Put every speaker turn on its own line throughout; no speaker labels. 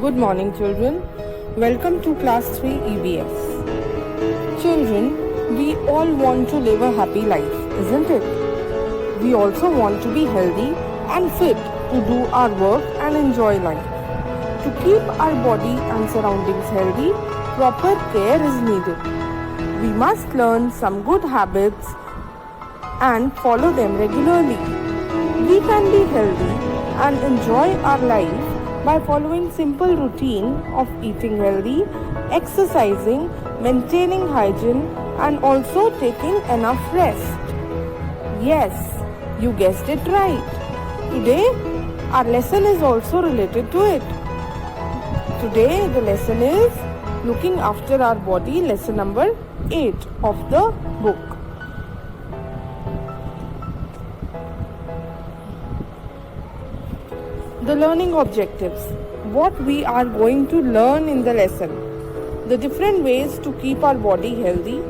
Good morning, children. Welcome to class 3 EBS. Children, we all want to live a happy life, isn't it? We also want to be healthy and fit to do our work and enjoy life. To keep our body and surroundings healthy, proper care is needed. We must learn some good habits and follow them regularly. We can be healthy and enjoy our life by following simple routine of eating healthy, exercising, maintaining hygiene and also taking enough rest. Yes, you guessed it right. Today, our lesson is also related to it. Today, the lesson is looking after our body, lesson number 8 of the book. The learning objectives. What we are going to learn in the lesson. The different ways to keep our body healthy.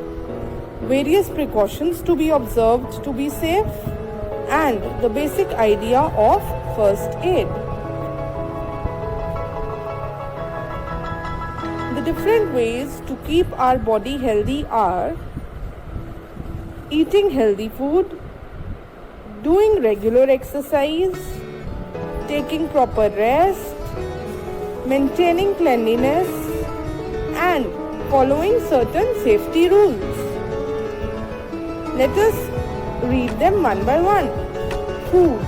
Various precautions to be observed to be safe. And the basic idea of first aid. The different ways to keep our body healthy are eating healthy food, doing regular exercise, taking proper rest, maintaining cleanliness, and following certain safety rules. Let us read them one by one. Food.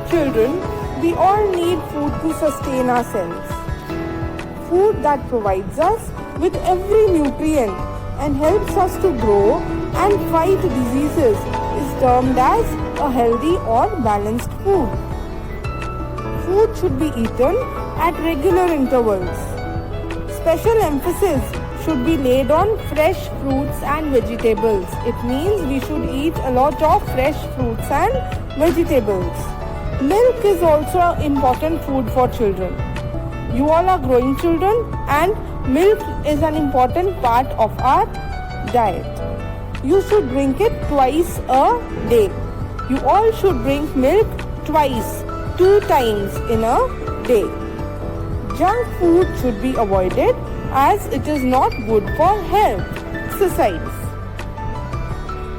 Children, we all need food to sustain ourselves. Food that provides us with every nutrient and helps us to grow and fight diseases is termed as a healthy or balanced food. Food should be eaten at regular intervals. Special emphasis should be laid on fresh fruits and vegetables. It means we should eat a lot of fresh fruits and vegetables. Milk is also important food for children. You all are growing children and milk is an important part of our diet. You should drink it twice a day. You all should drink milk twice, 2 times in a day. Junk food should be avoided as it is not good for health. Exercise.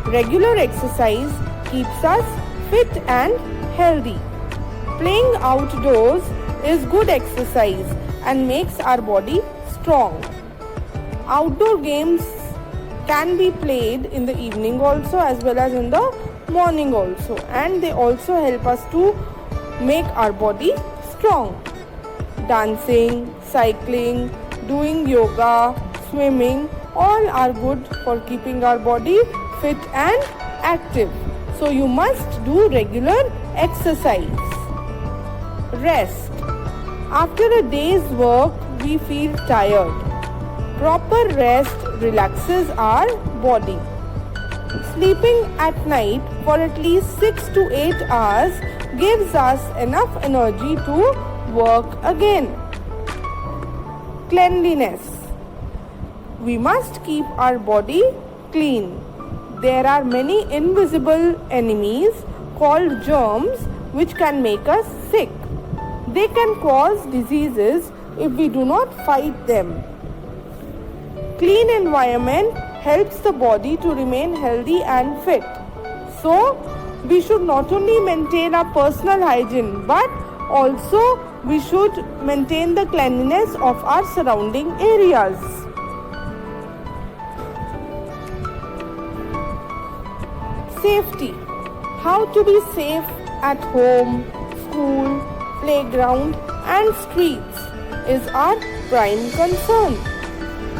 Regular exercise keeps us fit and healthy. Playing outdoors is good exercise and makes our body strong. Outdoor games can be played in the evening also as well as in the morning also, and they also help us to make our body strong. Dancing, cycling, doing yoga, swimming, all are good for keeping our body fit and active. So you must do regular exercise. Rest. After a day's work, we feel tired. Proper rest relaxes our body. Sleeping at night for at least 6 to 8 hours gives us enough energy to work again. Cleanliness. We must keep our body clean. There are many invisible enemies called germs which can make us sick. They can cause diseases if we do not fight them. Clean environment helps the body to remain healthy and fit. So, we should not only maintain our personal hygiene but also we should maintain the cleanliness of our surrounding areas. Safety. How to be safe at home, school, playground and streets is our prime concern.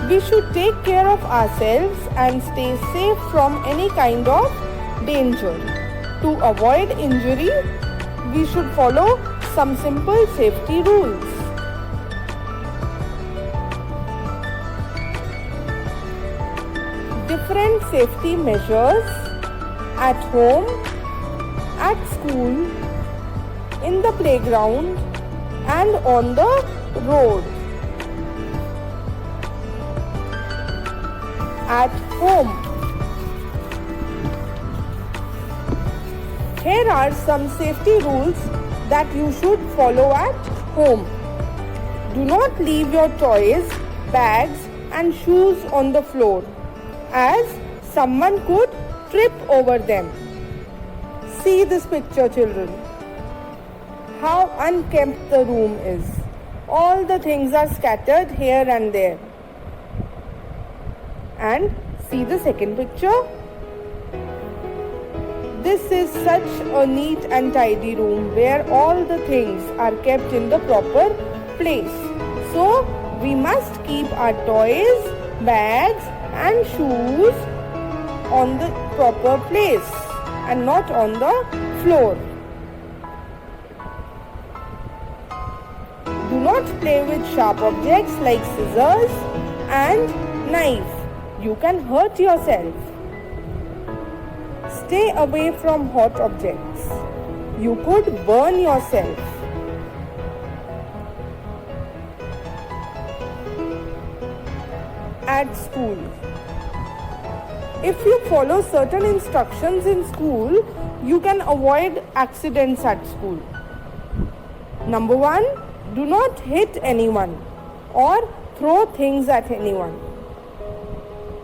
We should take care of ourselves and stay safe from any kind of danger. To avoid injury, we should follow some simple safety rules. Different safety measures at home, at school, in the playground and on the road. At home. Here are some safety rules that you should follow at home. Do not leave your toys, bags and shoes on the floor, as someone could trip over them. See this picture, children. How unkempt the room is. All the things are scattered here and there. And see the second picture. This is such a neat and tidy room where all the things are kept in the proper place. So we must keep our toys, bags and shoes on the proper place and not on the floor. Do not play with sharp objects like scissors and knife. You can hurt yourself. Stay away from hot objects. You could burn yourself. At school. If you follow certain instructions in school, you can avoid accidents at school. Number 1, do not hit anyone or throw things at anyone.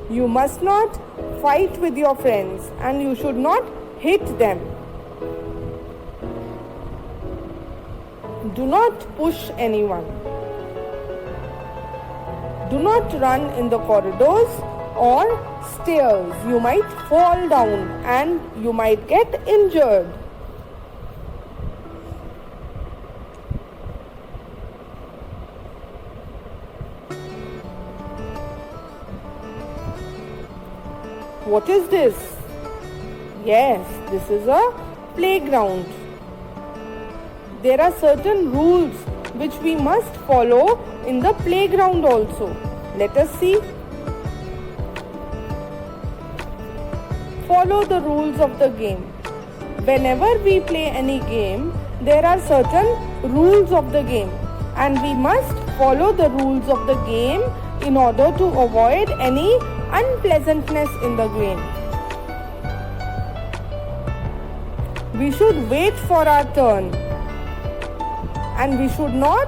You must not fight with your friends and you should not hit them. Do not push anyone. Do not run in the corridors or stairs. You might fall down and you might get injured. What is this? Yes, this is a playground. There are certain rules which we must follow in the playground also. Let us see. Follow the rules of the game. Whenever we play any game, there are certain rules of the game and we must follow the rules of the game in order to avoid any unpleasantness in the game. We should wait for our turn and we should not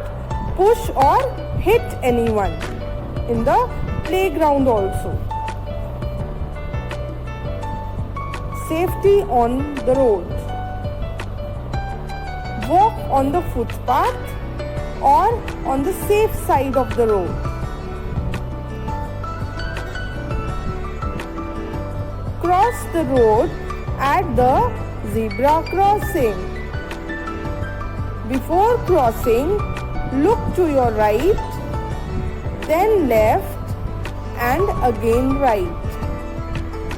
push or hit anyone in the playground also. Safety on the road. Walk on the footpath or on the safe side of the road. Cross the road at the zebra crossing. Before crossing, look to your right, then left and again right.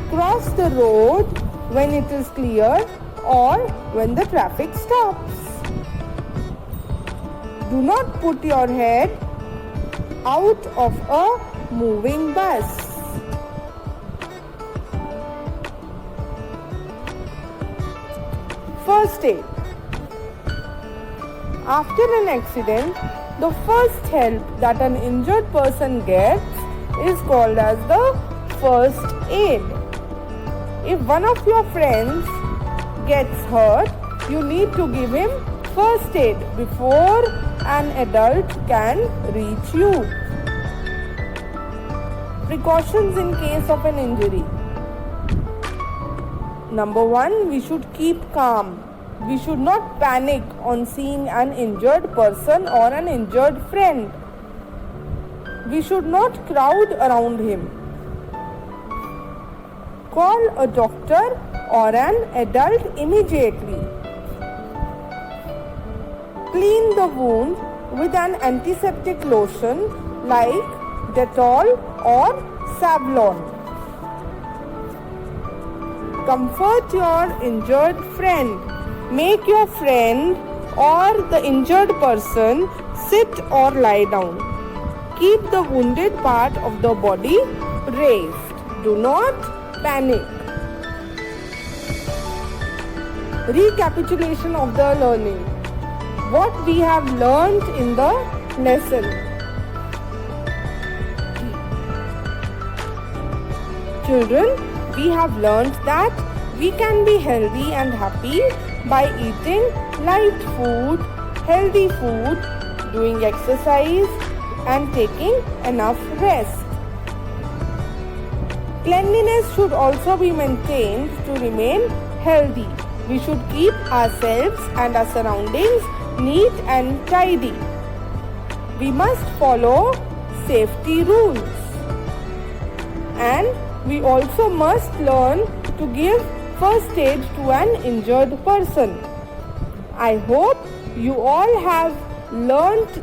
Cross the road when it is clear or when the traffic stops. Do not put your head out of a moving bus. First aid. After an accident, the first help that an injured person gets is called as the first aid. If one of your friends gets hurt, you need to give him first aid before an adult can reach you. Precautions in case of an injury. Number 1, we should keep calm. We should not panic on seeing an injured person or an injured friend. We should not crowd around him. Call a doctor or an adult immediately. Clean the wound with an antiseptic lotion like Dettol or Savlon. Comfort your injured friend. Make your friend or the injured person sit or lie down. Keep the wounded part of the body raised. Do not panic. Recapitulation of the learning. What we have learnt in the lesson. Children, we have learnt that we can be healthy and happy by eating light food, healthy food, doing exercise, and taking enough rest. Cleanliness should also be maintained to remain healthy. We should keep ourselves and our surroundings neat and tidy. We must follow safety rules. And we also must learn to give first aid to an injured person. I hope you all have learnt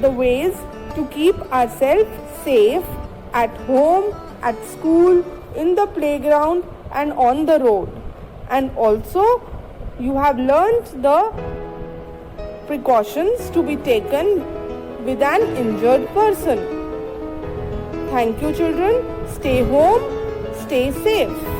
the ways to keep ourselves safe at home, at school, in the playground and on the road. And also you have learnt the precautions to be taken with an injured person. Thank you, children. Stay home, stay safe.